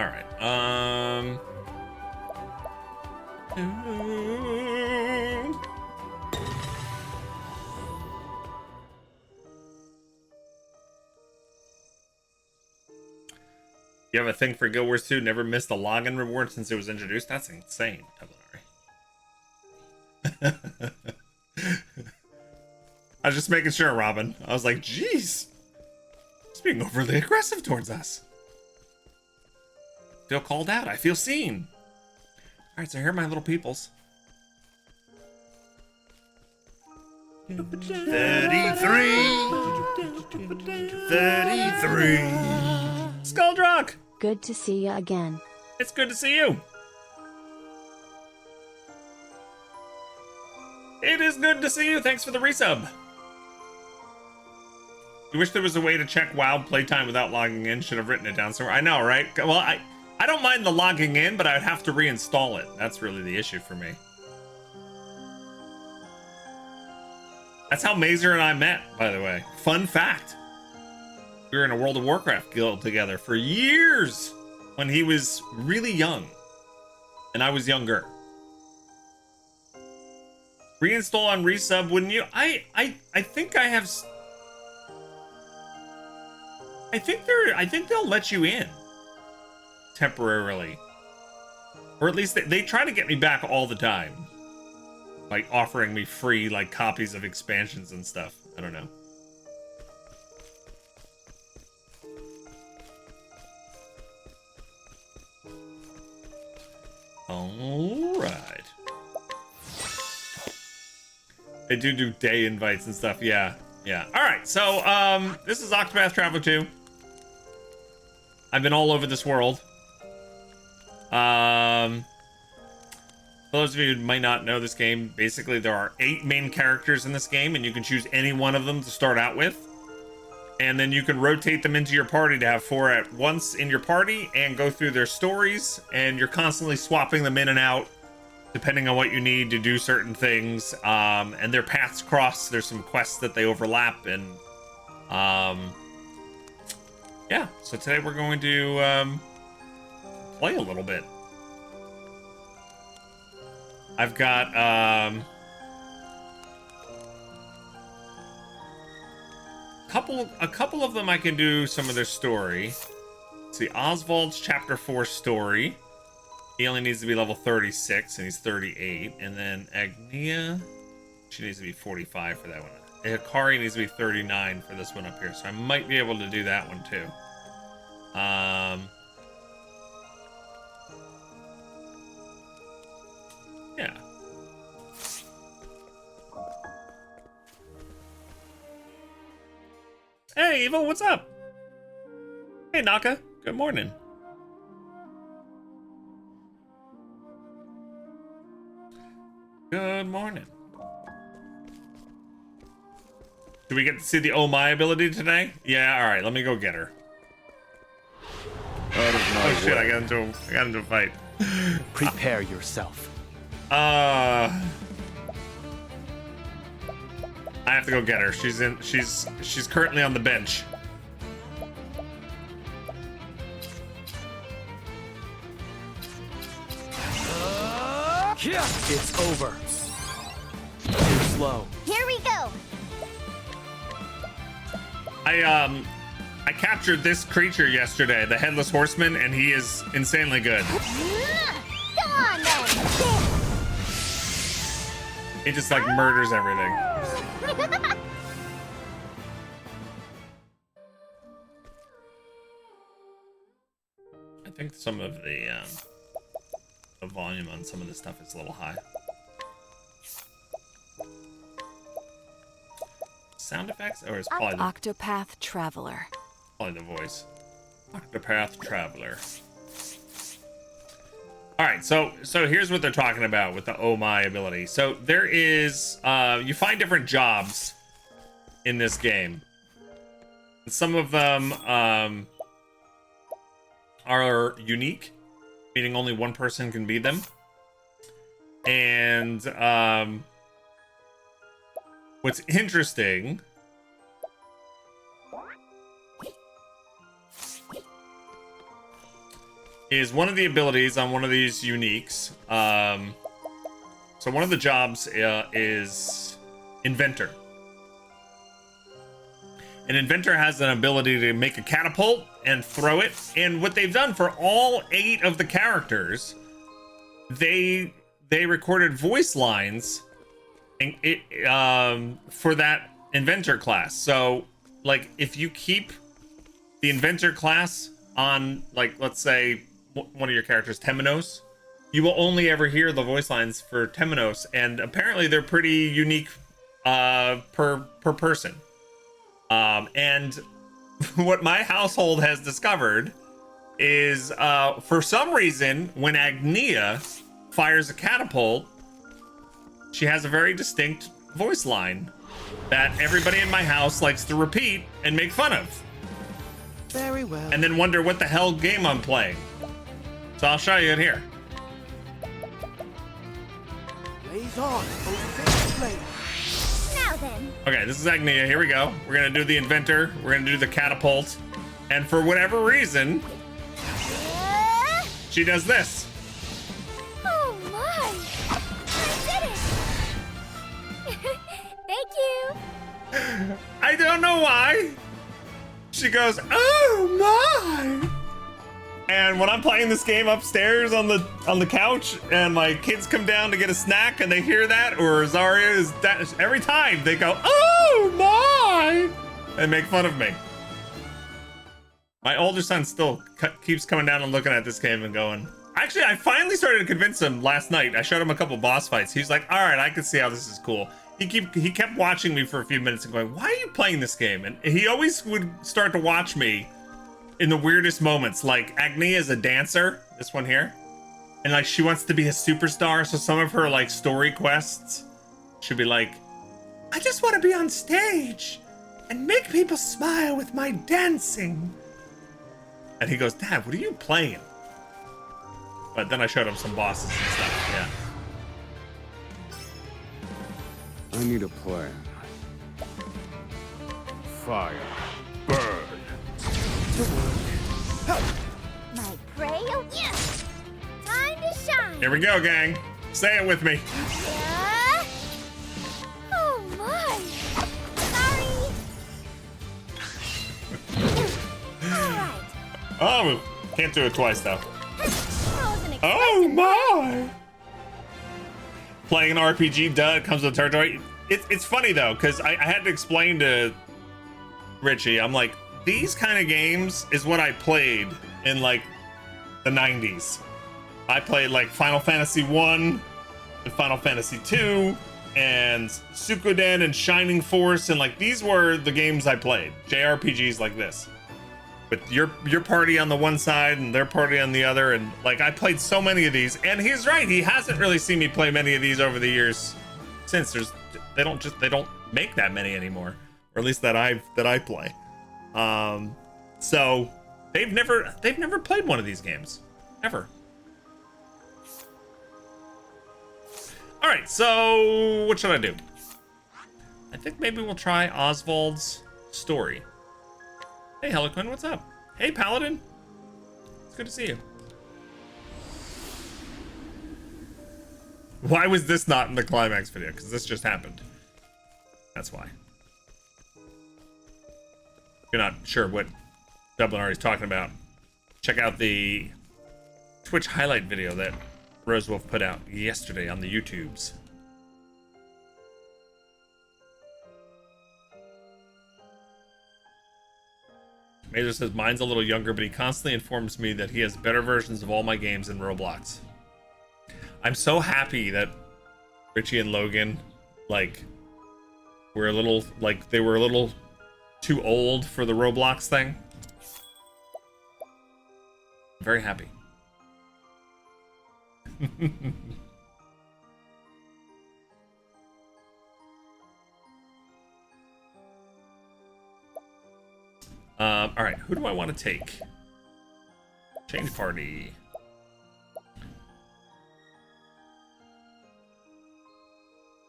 All right. You have a thing for Guild Wars 2? Never missed a login reward since it was introduced? That's insane, I was just making sure, Robin. I was like, geez. He's being overly aggressive towards us. Feel called out. I feel seen. Alright, so here are my little peoples. 33. Skuldrock! Good to see you again. It's good to see you. It is good to see you. Thanks for the resub. You wish there was a way to check WoW playtime without logging in. Should have written it down somewhere. I know, right? Well, I don't mind the logging in, but I would have to reinstall it. That's really the issue for me. That's how Mazer and I met, by the way. Fun fact. We were in a World of Warcraft guild together for years when he was really young and I was younger. Reinstall on resub, wouldn't you? I think I have. I think they'll let you in temporarily, or at least they try to get me back all the time, like offering me free like copies of expansions and stuff. I don't know. All right. They do day invites and stuff. Yeah. All right. So, this is Octopath Traveler 2. I've been all over this world. For those of you who might not know this game, basically there are 8 main characters in this game, and you can choose any one of them to start out with. And then you can rotate them into your party to have 4 at once in your party and go through their stories, and you're constantly swapping them in and out depending on what you need to do certain things. And their paths cross. There's some quests that they overlap, and yeah, so today we're going to play a little bit. I've got a couple of them I can do some of their story. Let's see, Oswald's chapter 4 story. He only needs to be level 36 and he's 38. And then Agnia, she needs to be 45 for that one. Hikari needs to be 39 for this one up here. So I might be able to do that one too. Yeah. Hey, Evil, what's up? Hey, Naka. Good morning. Good morning. Do we get to see the Oh My ability today? Yeah, all right. Let me go get her. Oh shit! I got into a fight. Prepare yourself. I have to go get her. She's currently on the bench. It's over. Too slow. Here we go. I captured this creature yesterday, the Headless Horseman, and he is insanely good. Go on then. He just like murders everything. I think some of the volume on some of this stuff is a little high. Sound effects, or is probably the, Octopath Traveler. probably the voice. Octopath Traveler. All right, so here's what they're talking about with the Oh My ability. So there is you find different jobs in this game. Some of them are unique, meaning only one person can be them. And what's interesting is one of the abilities on one of these uniques. So one of the jobs is Inventor. An Inventor has an ability to make a catapult and throw it. And what they've done for all 8 of the characters, they recorded voice lines for that Inventor class. So, like, if you keep the Inventor class on, like, let's say one of your characters, Temenos, you will only ever hear the voice lines for Temenos, and apparently they're pretty unique per person. And what my household has discovered is for some reason when Agnia fires a catapult, she has a very distinct voice line that everybody in my house likes to repeat and make fun of. Very well. And then wonder what the hell game I'm playing. So I'll show you it here. Blaze on, flame. Now then. Okay, this is Agnia. Here we go. We're gonna do the Inventor. We're gonna do the catapult. And for whatever reason, she does this. Oh my! I did it! Thank you! I don't know why. She goes, oh my! And when I'm playing this game upstairs on the couch, and my kids come down to get a snack, and they hear that, or Zarya is that, every time they go, oh my, and make fun of me. My older son still keeps coming down and looking at this game and going. Actually, I finally started to convince him last night. I showed him a couple boss fights. He's like, all right, I can see how this is cool. He kept watching me for a few minutes and going, why are you playing this game? And he always would start to watch me in the weirdest moments. Like Agnia is a dancer, this one here, and like she wants to be a superstar, so some of her like story quests should be like, I just want to be on stage and make people smile with my dancing. And he goes, Dad, what are you playing? But then I showed him some bosses and stuff. Yeah. I need a plan. Fire. Burn. My prey, oh yes! Time to shine! Here we go, gang. Say it with me. Yeah. Oh my! Sorry! Alright. Oh, can't do it twice though. Wasn't Oh expecting my! Playing an RPG, duh, it comes with territory. It's funny though, because I had to explain to Richie, I'm like, these kind of games is what I played in like the 90s. I played like Final Fantasy 1 and Final Fantasy 2 and Suikoden and Shining Force, and like these were the games I played. JRPGs like this. With your party on the one side and their party on the other, and like I played so many of these, and he's right, he hasn't really seen me play many of these over the years since. They don't make that many anymore, or at least that I play. So they've never played one of these games ever. All right, so what should I do? I think maybe we'll try Oswald's story. Hey, Heliquin, what's up? Hey, Paladin. It's good to see you. Why was this not in the climax video? Because this just happened. That's why. If you're not sure what Dublin is talking about, check out the Twitch highlight video that Rosewolf put out yesterday on the YouTubes. Major says, mine's a little younger, but he constantly informs me that he has better versions of all my games in Roblox. I'm so happy that Richie and Logan, like, were a little, like, they were a little too old for the Roblox thing. I'm very happy. All right, who do I want to take? Change party.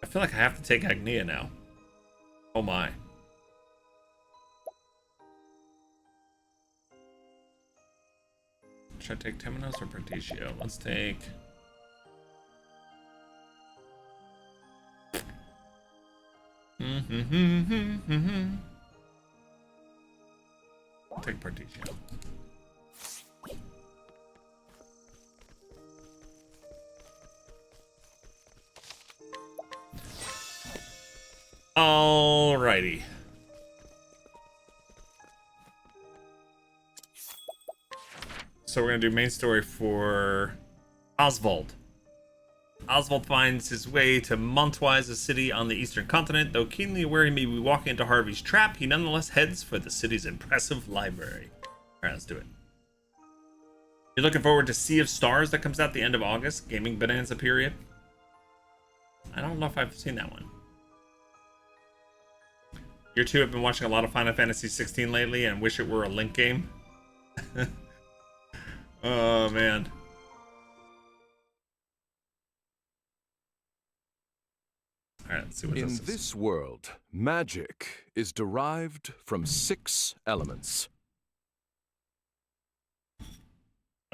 I feel like I have to take Agnia now. Oh my. Should I take Temenos or Protetio? Let's take... I'll take Protetio. Alrighty. So we're gonna do main story for Oswald. Oswald finds his way to Montwise, a city on the eastern continent. Though keenly aware he may be walking into Harvey's trap, he nonetheless heads for the city's impressive library. Alright, let's do it. You're looking forward to Sea of Stars that comes out the end of August, Gaming Bonanza period. I don't know if I've seen that one. You two have been watching a lot of Final Fantasy 16 lately and wish it were a Link game. Oh, man. Alright, let's see what this is. In this world, magic is derived from 6 elements.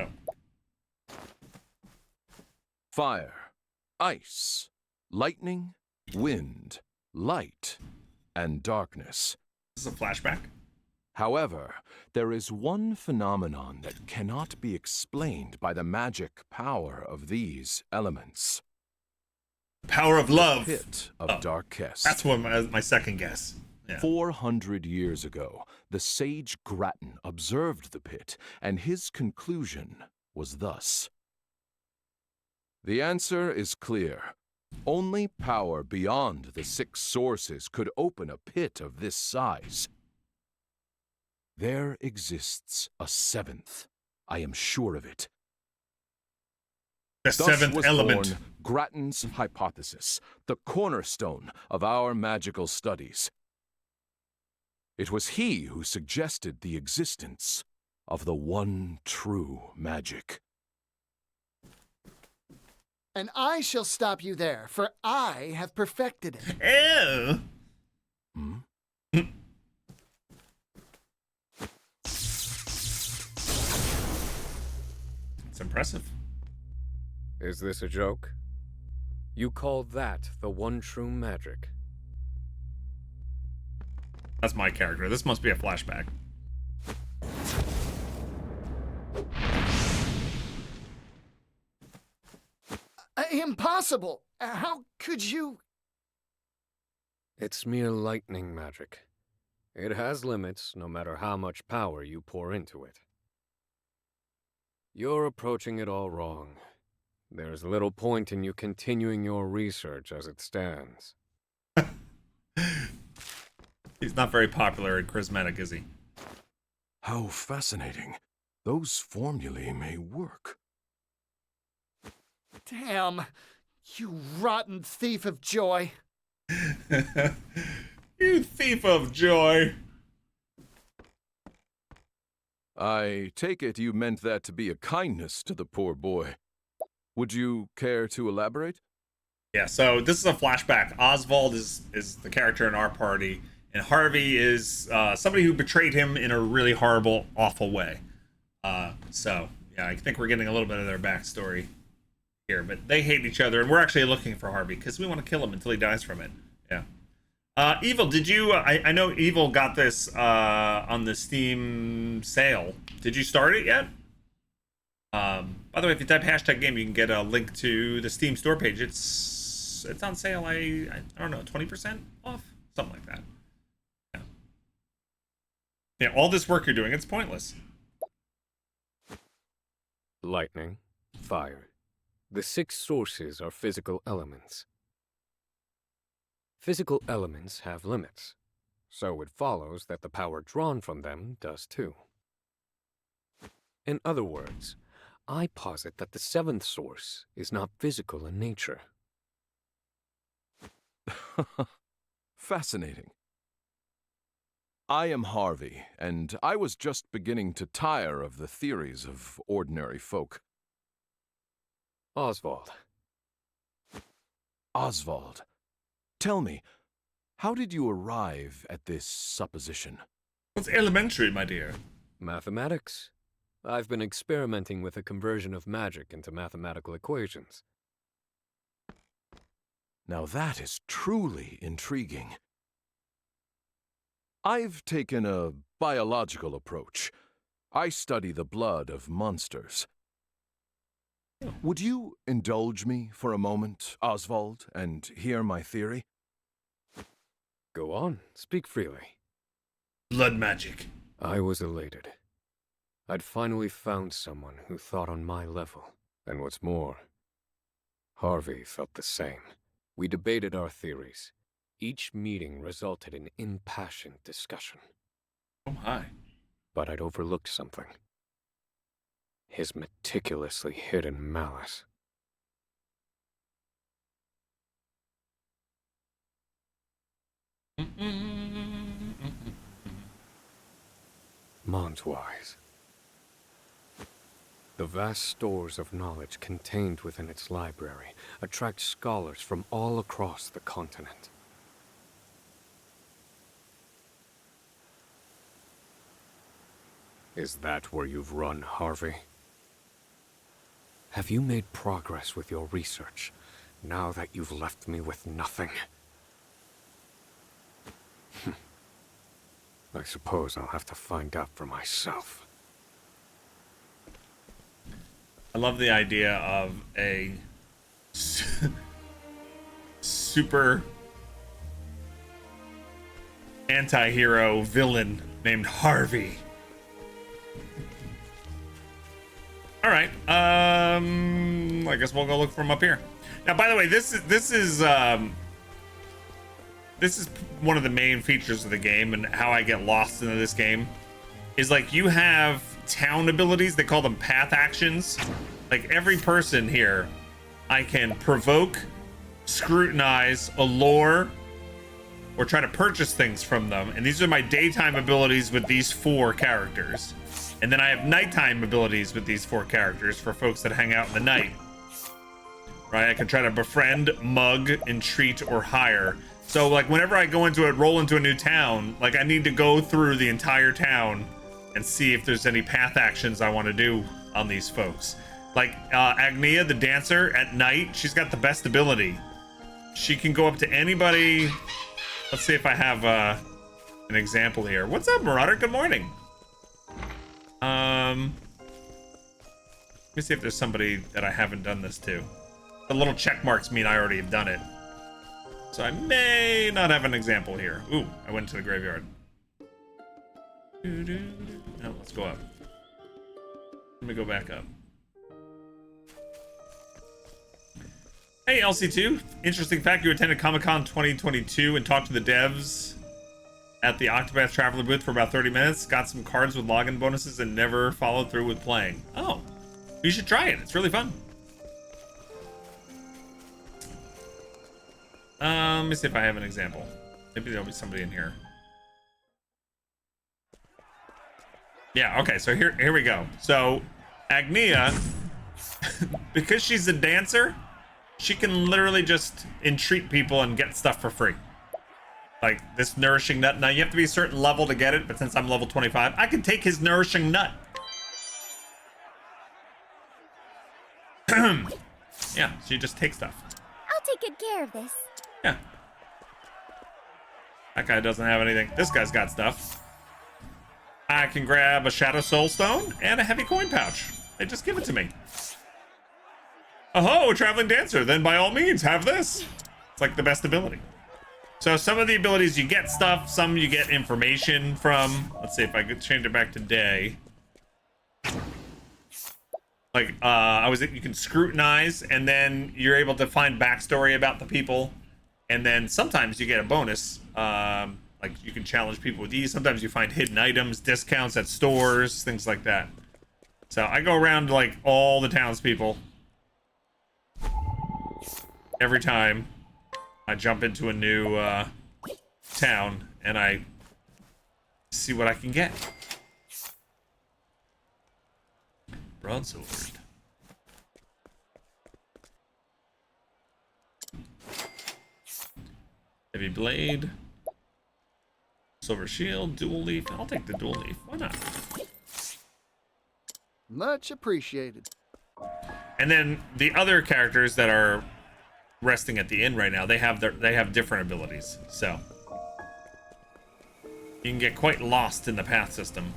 Oh. Fire, ice, lightning, wind, light, and darkness. This is a flashback. However, there is one phenomenon that cannot be explained by the magic power of these elements. Power of love. Pit of Darkest. That's one my second guess. Yeah. 400 years ago, the sage Grattan observed the pit, and his conclusion was thus. The answer is clear. Only power beyond the 6 sources could open a pit of this size. There exists a 7th. I am sure of it. The Thus 7th was element. born Grattan's hypothesis, the cornerstone of our magical studies. It was he who suggested the existence of the one true magic. And I shall stop you there, for I have perfected it. Ew. Hmm? It's impressive. Is this a joke? You call that the one true magic? That's my character. This must be a flashback. Impossible! How could you? It's mere lightning magic. It has limits, no matter how much power you pour into it. You're approaching it all wrong. There's little point in you continuing your research as it stands. He's not very popular and charismatic, is he? How fascinating. Those formulae may work. Damn! You rotten thief of joy! You thief of joy! I take it you meant that to be a kindness to the poor boy. Would you care to elaborate? Yeah, so this is a flashback. Oswald is the character in our party, and Harvey is somebody who betrayed him in a really horrible, awful way. So, yeah, I think we're getting a little bit of their backstory here, but they hate each other, and we're actually looking for Harvey because we want to kill him until he dies from it. Yeah. Evil, did you... I know Evil got this on the Steam sale. Did you start it yet? By the way, if you type #game, you can get a link to the Steam store page. It's on sale. I don't know, 20% off, something like that. Yeah. Yeah, all this work you're doing, it's pointless. Lightning, fire. The 6 sources are physical elements. Physical elements have limits, so it follows that the power drawn from them does too. In other words, I posit that the 7th source is not physical in nature. Fascinating. I am Harvey, and I was just beginning to tire of the theories of ordinary folk. Oswald. Oswald, tell me, how did you arrive at this supposition? It's elementary, my dear. Mathematics. I've been experimenting with the conversion of magic into mathematical equations. Now that is truly intriguing. I've taken a biological approach. I study the blood of monsters. Would you indulge me for a moment, Oswald, and hear my theory? Go on, speak freely. Blood magic. I was elated. I'd finally found someone who thought on my level. And what's more, Harvey felt the same. We debated our theories. Each meeting resulted in impassioned discussion. Oh my. But I'd overlooked something. His meticulously hidden malice. Montwise. The vast stores of knowledge contained within its library attract scholars from all across the continent. Is that where you've run, Harvey? Have you made progress with your research, now that you've left me with nothing? I suppose I'll have to find out for myself. I love the idea of a super anti-hero villain named Harvey. All right, I guess we'll go look for him up here. Now, by the way, this is one of the main features of the game, and how I get lost into this game is like you have town abilities. They call them path actions. Like every person here, I can provoke, scrutinize, allure, or try to purchase things from them. And these are my daytime abilities with these 4 characters. And then I have nighttime abilities with these 4 characters for folks that hang out in the night. Right? I can try to befriend, mug, entreat, or hire. So like whenever I go into it, roll into a new town, like I need to go through the entire town and see if there's any path actions I want to do on these folks. Like Agnia, the dancer, at night, she's got the best ability. She can go up to anybody. Let's see if I have an example here. What's up, Marauder? Good morning. Let me see if there's somebody that I haven't done this to. The little check marks mean I already have done it. So I may not have an example here. Ooh, I went to the graveyard. No, let's go up. Let me go back up. Hey, LC2. Interesting fact, you attended Comic-Con 2022 and talked to the devs at the Octopath Traveler booth for about 30 minutes. Got some cards with login bonuses and never followed through with playing. Oh, you should try it. It's really fun. Let me see if I have an example. Maybe there'll be somebody in here. Yeah, okay, so here we go. So Agnia, because she's a dancer, she can literally just entreat people and get stuff for free. Like this nourishing nut. Now you have to be a certain level to get it, but since I'm level 25, I can take his nourishing nut. Yeah, so you just take stuff. I'll take good care of this. Yeah. That guy doesn't have anything. This guy's got stuff. I can grab a Shadow Soul Stone and a heavy coin pouch. They just give it to me. Oh, a traveling dancer. Then by all means, have this. It's like the best ability. So some of the abilities you get stuff, some you get information from. Let's see if I could change it back to day. Like you can scrutinize, and then you're able to find backstory about the people. And then sometimes you get a bonus. Like you can challenge people with these. Sometimes you find hidden items, discounts at stores, things like that. So I go around to like all the townspeople. Every time I jump into a new town and I see what I can get. Broadsword. Heavy blade. Silver shield, dual leaf. I'll take the dual leaf. Why not? Much appreciated. And then the other characters that are resting at the inn right now, they have different abilities. So you can get quite lost in the path system,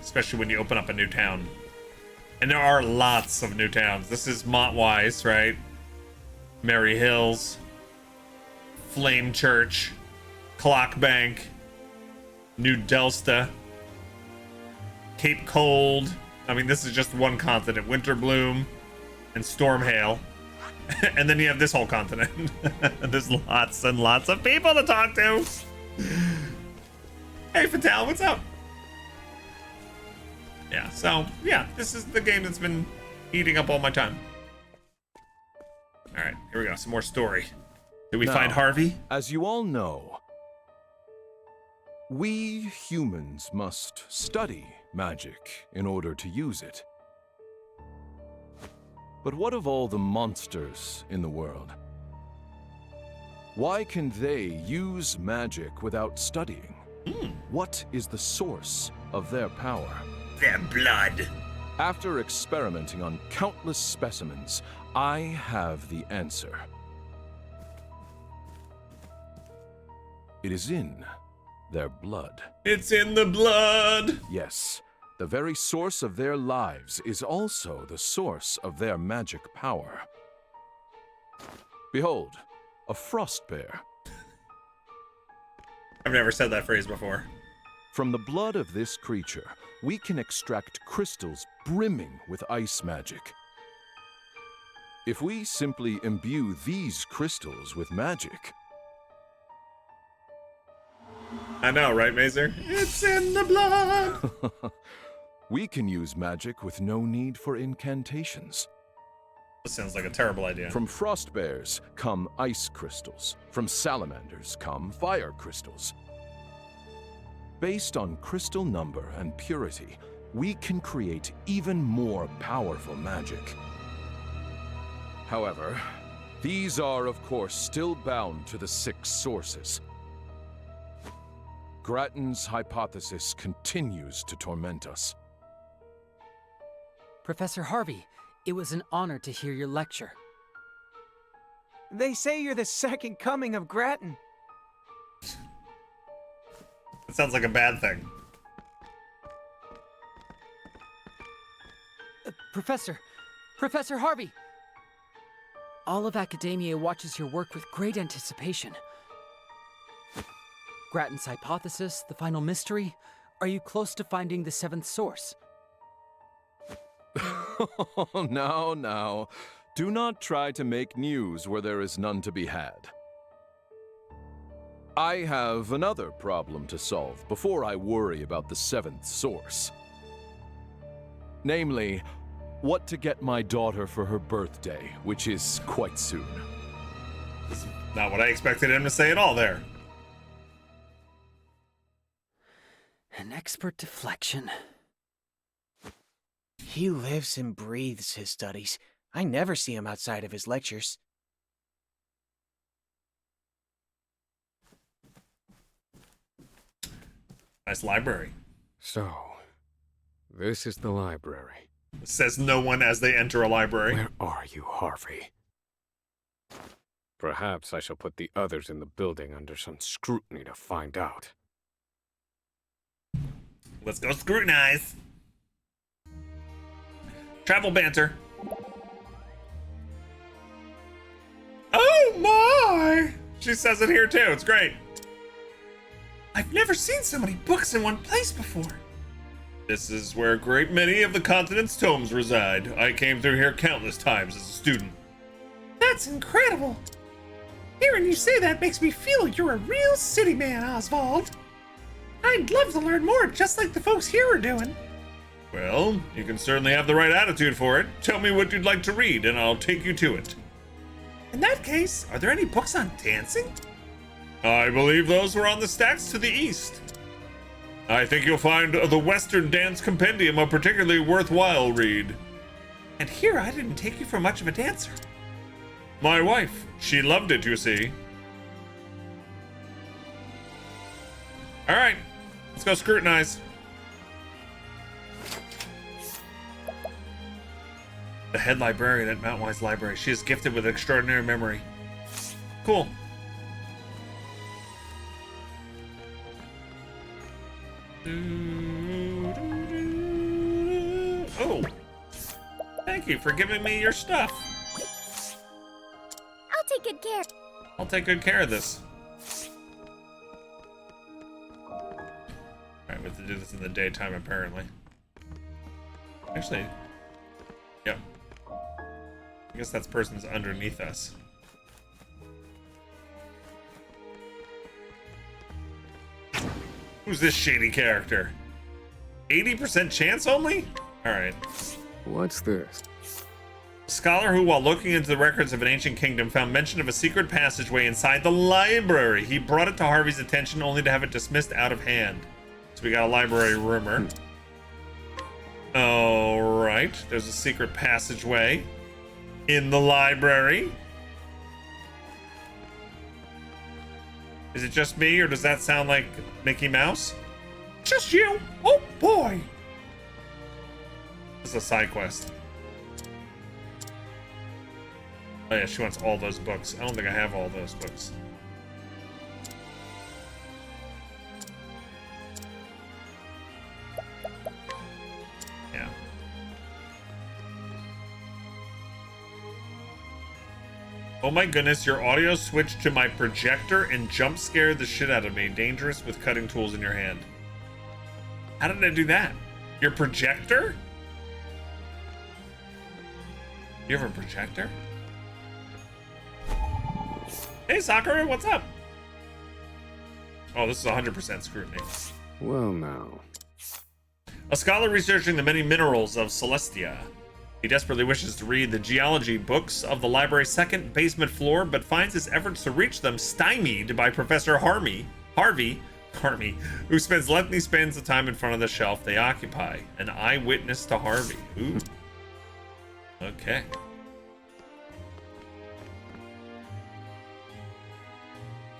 especially when you open up a new town. And there are lots of new towns. This is Montwise, right? Merry Hills, Flame Church, Clock Bank, New Delsta, Cape Cold. I mean, this is just one continent. Winterbloom and Stormhail. And then you have this whole continent. There's lots and lots of people to talk to. Hey, Fatal, what's up? Yeah, so, yeah, this is the game that's been eating up all my time. All right, here we go. Some more story. Did we find Harvey? As you all know, we humans must study magic in order to use it. But what of all the monsters in the world? Why can they use magic without studying? What is the source of their power? Their blood. After experimenting on countless specimens, I have the answer. It is in their blood. It's in the blood. Yes, the very source of their lives is also the source of their magic power. Behold, a frost bear. I've never said that phrase before. From the blood of this creature, we can extract crystals brimming with ice magic. If we simply imbue these crystals with magic... I know, right, Mazer? It's in the blood. we can use magic with no need for incantations. This sounds like a terrible idea. From frost bears come ice crystals. From salamanders come fire crystals. Based on crystal number and purity, we can create even more powerful magic. However, these are, of course, still bound to the 6 sources. Grattan's hypothesis continues to torment us. Professor Harvey, it was an honor to hear your lecture. They say you're the second coming of Grattan. It sounds like a bad thing. Professor Harvey! All of academia watches your work with great anticipation. Grattan's hypothesis, the final mystery. Are you close to finding the 7th source? Now. Do not try to make news where there is none to be had. I have another problem to solve before I worry about the 7th source. Namely, what to get my daughter for her birthday, which is quite soon. Not what I expected him to say at all there. An expert deflection. He lives and breathes his studies. I never see him outside of his lectures. Nice library. So, this is the library. Says no one as they enter a library. Where are you, Harvey? Perhaps I shall put the others in the building under some scrutiny to find out. Let's go scrutinize. Travel banter. Oh my! She says it here too. It's great. I've never seen so many books in one place before. This is where a great many of the continent's tomes reside. I came through here countless times as a student. That's incredible. Hearing you say that makes me feel like you're a real city man, Oswald. I'd love to learn more, just like the folks here are doing. Well, you can certainly have the right attitude for it. Tell me what you'd like to read, and I'll take you to it. In that case, are there any books on dancing? I believe those were on the stacks to the east. I think you'll find the Western Dance Compendium a particularly worthwhile read. And here I didn't take you for much of a dancer. My wife, she loved it, you see. All right, let's go scrutinize. The head librarian at Mount Wise Library. She is gifted with extraordinary memory. Cool. Oh. Thank you for giving me your stuff. I'll take good care. I'll take good care of this. Alright, we have to do this in the daytime, apparently. Actually, yep. I guess that person's underneath us. Who's this shady character? 80% chance only? Alright. What's this? A scholar who, while looking into the records of an ancient kingdom, found mention of a secret passageway inside the library. He brought it to Harvey's attention only to have it dismissed out of hand. So we got a library rumor. Alright, there's a secret passageway in the library. Is it just me, or does that sound like Mickey Mouse? Just you? Oh boy! This is a side quest. Oh yeah, she wants all those books. I don't think I have all those books. Yeah. Oh my goodness, your audio switched to my projector and jump scared the shit out of me. Dangerous with cutting tools in your hand. How did I do that? Your projector? You have a projector? Hey Sakura, what's up? Oh, this is 100% scrutiny. Well now. A scholar researching the many minerals of Celestia. He desperately wishes to read the geology books of the library's second basement floor, but finds his efforts to reach them stymied by Professor Harvey, who spends lengthy spans of time in front of the shelf they occupy. An eyewitness to Harvey. Ooh. Okay.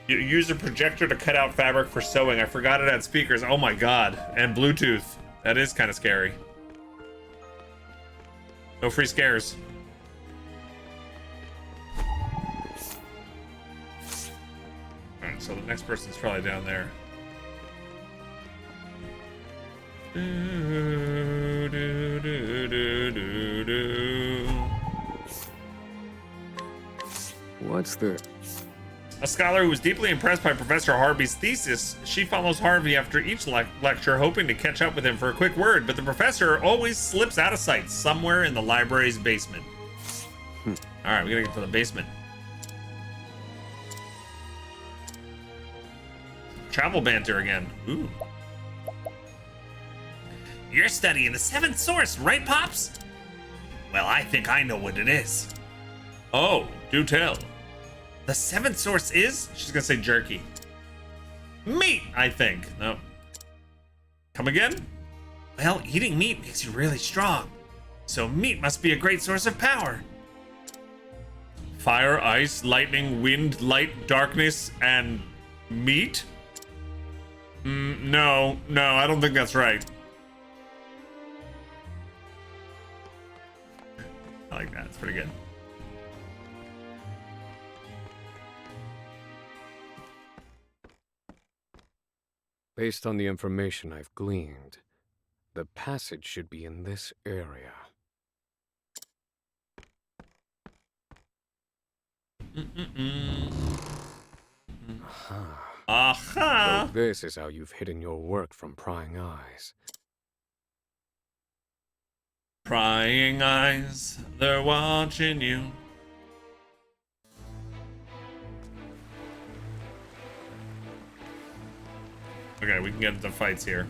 You use a projector to cut out fabric for sewing. I forgot it had speakers. Oh my god. And Bluetooth. That is kind of scary. No free scares. Alright, so the next person's probably down there. What's this? A scholar who was deeply impressed by Professor Harvey's thesis, she follows Harvey after each lecture, hoping to catch up with him for a quick word, but the professor always slips out of sight somewhere in the library's basement. Alright, we gotta get to the basement. Travel banter again. Ooh. You're studying the seventh source, right, Pops? Well, I think I know what it is. Oh, do tell. The seventh source is? She's gonna say jerky. Meat, I think. No. Come again? Well, eating meat makes you really strong. So meat must be a great source of power. Fire, ice, lightning, wind, light, darkness, and meat? No, I don't think that's right. I like that, it's pretty good. Based on the information I've gleaned, the passage should be in this area. Aha! So this is how you've hidden your work from prying eyes. Prying eyes, they're watching you. Okay, we can get into fights here.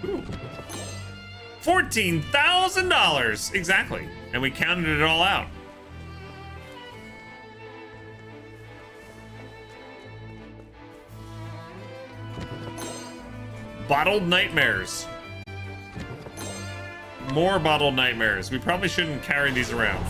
Ooh. $14,000! Exactly. And we counted it all out. Bottled nightmares. More bottled nightmares. We probably shouldn't carry these around.